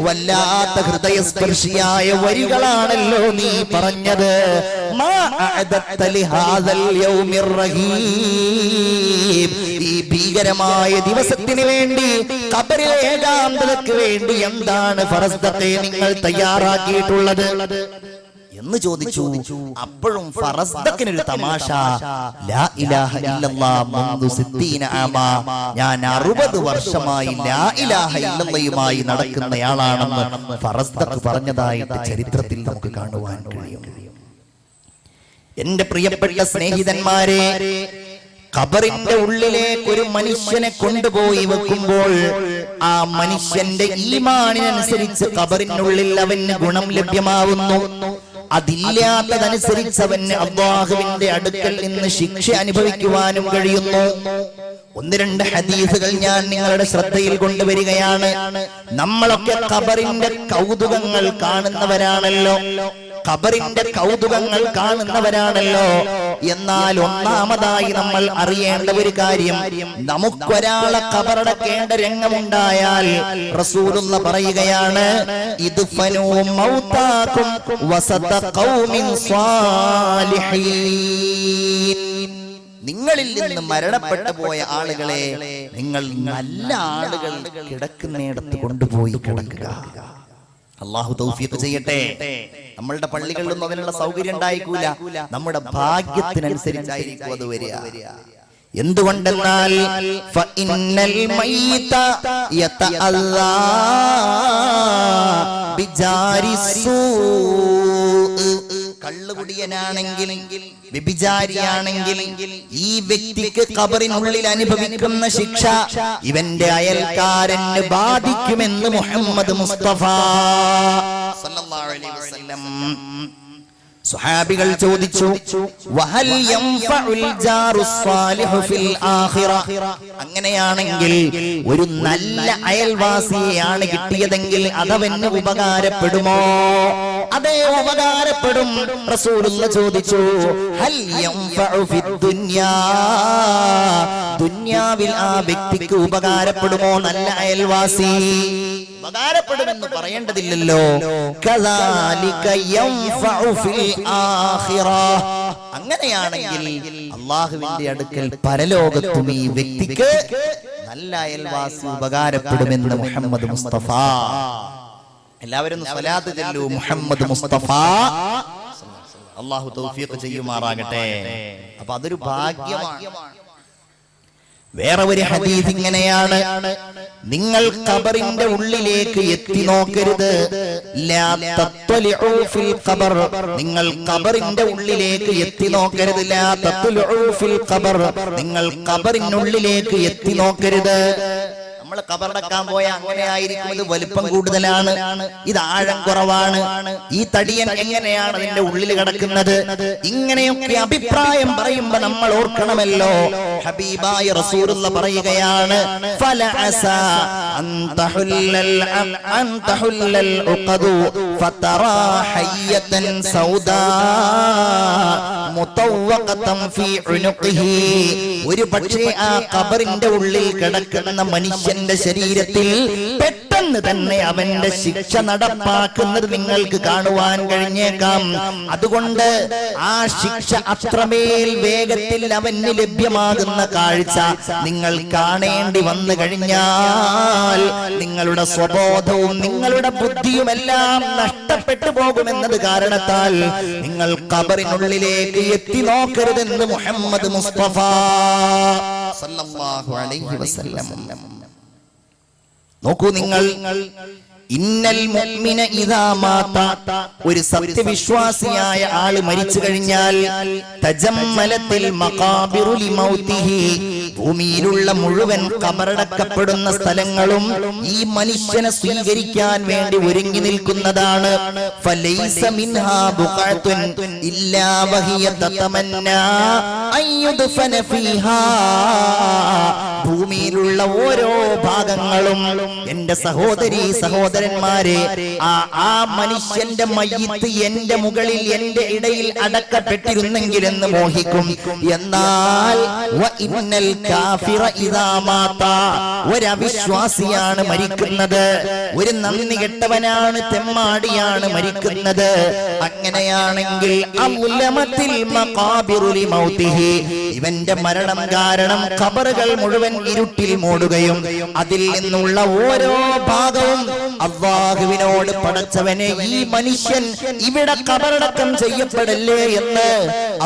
വല്ലാത്ത ഹൃദയസ്പർശിയായ വരികളാണല്ലോ നീ പറഞ്ഞത്. മാ അഅദത്ത ലിഹാദൽ യൗമിർ റഹീം, ഈ ഭീകരമായ ദിവസത്തിന് വേണ്ടി, ഖബറിലെ ഏകാന്തതയ്ക്ക് വേണ്ടി എന്താണ് ഫറസ്ദഖേ നിങ്ങൾ തയ്യാറാക്കിയിട്ടുള്ളത് എന്ന് ചോദിച്ചു. അപ്പോഴും ഫറസ്ദഖിനൊരു തമാശ, ലാ ഇലാഹ ഇല്ലല്ലാഹ് മുൻദു 60 ആമാ, ഞാൻ 60 വർഷമായി ലാ ഇലാഹ ഇല്ലല്ലാഹുമായി നടക്കുന്നയാളാണെന്ന് ഫറസ്ദഖ് പറഞ്ഞതായിട്ട് ചരിത്രത്തിൽ നമുക്ക് കാണുവാൻ കഴിയും. എന്റെ പ്രിയപ്പെട്ട സ്നേഹിതന്മാരെ, ഖബറിന്റെ ഉള്ളിലേക്ക് ഒരു മനുഷ്യനെ കൊണ്ടുപോയി വെക്കുമ്പോൾ ആ മനുഷ്യന്റെ ഈമാനിനനുസരിച്ച് ഖബറിനുള്ളിൽ അവന് ഗുണം ലഭ്യമാവുന്നു. അതില്ലാത്തതനുസരിച്ച് അവന് അല്ലാഹുവിന്റെ അടുക്കൽ നിന്ന് ശിക്ഷ അനുഭവിക്കുവാനും കഴിയുന്നു. 1-2 ഹദീസുകൾ ഞാൻ നിങ്ങളുടെ ശ്രദ്ധയിൽ കൊണ്ടുവരികയാണ്. നമ്മളൊക്കെ ഖബറിന്റെ കൗതുകങ്ങൾ കാണുന്നവരാണല്ലോ, ഖബറിന്റെ കൗതുകങ്ങൾ കാണുന്നവരാണല്ലോ. എന്നാൽ ഒന്നാമതായി നമ്മൾ അറിയേണ്ട ഒരു കാര്യം, നമുക്കൊരാളെ ഖബറടക്കേണ്ട രംഗമുണ്ടായാൽ റസൂലുള്ള പറയുകയാണ്, ഇദ്ഫനൂ മൗതാകും വസത ഖൗമിൻ സ്വാലിഹീൻ, നിങ്ങളിൽ നിന്ന് മരണപ്പെട്ടു പോയ ആളുകളെ നിങ്ങൾ നല്ല ആളുകൾ കിടക്കുന്നിടത്ത് കൊണ്ടുപോയി കിടക്കുക. അല്ലാഹു തൗഫീഖ് ചെയ്യട്ടെ. നമ്മളുടെ പള്ളികളിലൊന്നും അതിനുള്ള സൗകര്യം ഉണ്ടായിക്കൂല, നമ്മുടെ ഭാഗ്യത്തിനനുസരിച്ചായിരിക്കും അത് വരിക. എന്തുകൊണ്ടെന്നാൽ ഫഇന്നൽ മയ്യിത യതഅല്ലാ ബിജാരിസൂ, കള്ളുകുടിയനാണെങ്കിൽ വ്യഭിചാരിയാണെങ്കിൽ ഈ വ്യക്തിക്ക് ഖബറിനുള്ളിൽ അനുഭവിക്കുന്ന ശിക്ഷ ഇവന്റെ അയൽക്കാരന് ബാധിക്കുമെന്ന് മുഹമ്മദ് മുസ്തഫ സല്ലല്ലാഹു അലൈഹി വസല്ലം സ്വഹാബികൾ ചോദിച്ചു, വഹൽ യൻഫഉൽ ജാറുസ് സാലിഹു ഫിൽ ആഖിറ, അങ്ങനെയാണെങ്കിൽ ഒരു നല്ല അയൽവാസിയെയാണ് കിട്ടിയതെങ്കിൽ അതവന് ഉപകാരപ്പെടുമോ? അതേ, ഉപകാരപ്പെടും. റസൂലുള്ളാഹി ചോദിച്ചു, ഹൽ യൻഫഉ ഫിദ് ദുനിയാ, ദുനിയാവിൽ ആ വ്യക്തിക്ക് ഉപകാരപ്പെടുമോ നല്ല അയൽവാസി? ഉപകാരപ്പെടുമെന്ന് പറയേണ്ടതില്ലല്ലോ. കദാലിക യൻഫഉ ഫിൽ ആഖിറ, അങ്ങനെയാണെങ്കിൽ അല്ലാഹുവിന്റെ അടുക്കൽ പരലോകത്തും ഈ വ്യക്തിക്ക് നല്ല അയൽവാസി ഉപകാരപ്പെടുമെന്ന് മുഹമ്മദ് മുസ്തഫ. എല്ലാവരും സ്വലാത്ത് ചൊല്ലൂ, മുഹമ്മദ് മുസ്തഫ. അല്ലാഹു തൗഫീഖ് ചെയ്യുമാറാകട്ടെ. അപ്പൊ അതൊരു ഭാഗ്യമാണ്. വേറെ ഒരു ഹദീസ് ഇങ്ങനെയാണ്, നിങ്ങൾ ഖബറിന്റെ ഉള്ളിലേക്ക് എത്തി നോക്കരുത്. ലാ തത്വലിഉ ഫിൽ ഖബർ, നിങ്ങൾ ഖബറിന്റെ ഉള്ളിലേക്ക് എത്തി നോക്കരുത്. ലാ തത്വലിഉ ഫിൽ ഖബർ, നിങ്ങൾ ഖബറിനുള്ളിലേക്ക് എത്തി നോക്കരുത്. നമ്മൾ ഖബറടക്കാൻ പോയ അങ്ങനെ ആയിരിക്കും. ഇത് വലിപ്പം കൂടുതലാണ്, ഇത് ആഴം കുറവാണ്, ഈ തടിയൻ എങ്ങനെയാണ് അതിന്റെ ഉള്ളിൽ കിടക്കുന്നത്, ഇങ്ങനെയൊക്കെ അഭിപ്രായം പറയുമ്പോ നമ്മൾ ഓർക്കണമല്ലോ. ഹബീബായ റസൂലുള്ളാഹി പറയുകയാണ്, ഫലഅസാ അൻ തഹുല്ലൽ ഉഖദു ഫതറാ ഹയ്യതൻ സൗദാ മുതവഖതൻ ഫീ ഉനുഖിഹി, ഒരു പക്ഷേ ആ ഖബറിന്റെ ഉള്ളിൽ കിടക്കുന്ന മനുഷ്യന്റെ ശരീരത്തിൽ പെട്ടെന്ന് തന്നെ അവന്റെ ശിക്ഷ നടപ്പാക്കുന്നത് നിങ്ങൾക്ക് കാണുവാൻ കഴിഞ്ഞേക്കാം. അതുകൊണ്ട് ആ ശിക്ഷ അത്രമേൽ വേഗത്തിൽ അവന് ലഭ്യമാകുന്ന കാഴ്ച നിങ്ങൾ കാണേണ്ടി വന്നു കഴിഞ്ഞാൽ നിങ്ങളുടെ സ്വബോധവും നിങ്ങളുടെ ബുദ്ധിയുമെല്ലാം നഷ്ടപ്പെട്ടു പോകുമെന്നത് കാരണത്താൽ നിങ്ങൾ ഖബറിനുള്ളിലേക്ക് എത്തി നോക്കരുതെന്ന് മുഹമ്മദ് മുസ്തഫ സല്ലല്ലാഹു അലൈഹി വസല്ലം. നോക്കൂ നിങ്ങൾ, ഇന്നൽ മുഅ്മിന ഇദാ മാത, ഒരു സത്യവിശ്വാസിയായ ആള് മരിച്ചു കഴിഞ്ഞാൽ തജമ്മലത്തിൽ മഖാബിറു ലിമൗതിഹി, ഭൂമിയിലുള്ള മുഴുവൻ ഖബറടക്കപ്പെടുന്ന സ്ഥലങ്ങളും ഈ മനുഷ്യനെ സ്വീകരിക്കാൻ വേണ്ടി ഒരുങ്ങി നിൽക്കുന്നതാണ്. ഫലൈസ മിൻഹാ ബുഖഅത്തുൻ ഇല്ലാ വഹിയ തതമന്നാ അയ്യുദ്ഫന ഫീഹാ, ഭൂമിയിലുള്ള ഓരോ ഭാഗങ്ങളും എന്റെ സഹോദരി സഹോദരന്മാരെ, ആ മനുഷ്യന്റെ മയ്യിത്ത് എന്റെ മുകളിൽ എന്റെ ഇടയിൽ അടക്കപ്പെട്ടിരുന്നെങ്കിൽ എന്ന് മോഹിക്കും. എന്നാൽ വഇന്നൽ കാഫിറ ഇദാ മാത, ഒരു അവിശ്വാസിയാണ് മരിക്കുന്നത്, ഒരു നന്ദി കെട്ടവനാണ്, തെമ്മാടിയാണ് മരിക്കുന്നത്. അങ്ങനെയാണെങ്കിൽ അമുലമത്തിൽ മഖാബിറു ലിമൗതിഹി, ഇവന്റെ മരണം കാരണം ഖബറുകൾ മുഴുവൻ ഇരുട്ടിൽ മൂടുകയും അതിൽ നിന്നുള്ള ഓരോ ഭാഗവും അല്ലാഹുവിനോട് പടച്ചവനെ ഈ മനുഷ്യൻ ഇവിടെ ഖബറടക്കം ചെയ്യപ്പെടല്ലേ എന്ന്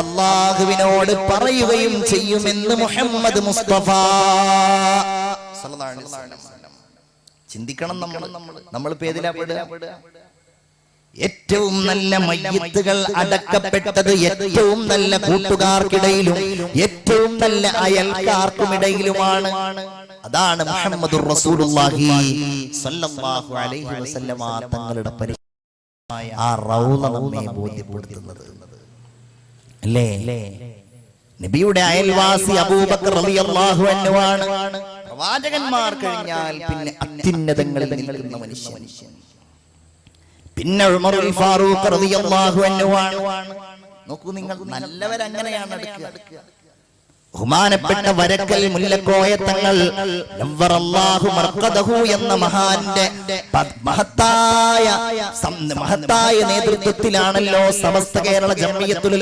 അല്ലാഹുവിനോട് പറയുകയും ചെയ്യുമെന്ന് മുഹമ്മദ് മുസ്തഫ സല്ലല്ലാഹു അലൈഹി വസല്ലം. ചിന്തിക്കണം, നമ്മൾ പേതിലാപ്പെടുക. ഏറ്റവും നല്ല മയ്യിത്തുകൾ അടക്കപ്പെട്ടത് ഏറ്റവും നല്ല കൂട്ടുകാർക്കിടയിലും ഏറ്റവും നല്ല അയൽക്കാർക്കുമിടയിലുമാണ്. അതാണ് മുഹമ്മദുർ റസൂലുള്ളാഹി സ്വല്ലല്ലാഹു അലൈഹി വസല്ലമ തങ്ങളുടെ പരിശുദ്ധമായ ആ റൗള നമ്മെ ബോധ്യപ്പെടുത്തുന്നത് അല്ലേ? നബിയുടെ അയൽവാസി അബൂബക്കർ റളിയല്ലാഹു അൻഹു ആണ്. പ്രവാചകന്മാർ കഴിഞ്ഞാൽ പിന്നെ അത്യുന്നതങ്ങളിൽ നിൽക്കുന്ന മനുഷ്യൻ. പിന്നെ ഉമറുൽ ഫാറൂഖ് റളിയല്ലാഹു അൻഹു ആണ്. നോക്കൂ നിങ്ങൾ, നല്ലവരങ്ങനെയാണ് അടുക്കുക. ബഹുമാനപ്പെട്ട വരക്കൽ മുല്ലക്കോയ തങ്ങൾ നവ്വറല്ലാഹു മർഖദഹു എന്ന മഹാന്റെ മഹത്തായ നേതൃത്വത്തിലാണല്ലോ സമസ്ത കേരള ജംഇയ്യത്തുൽ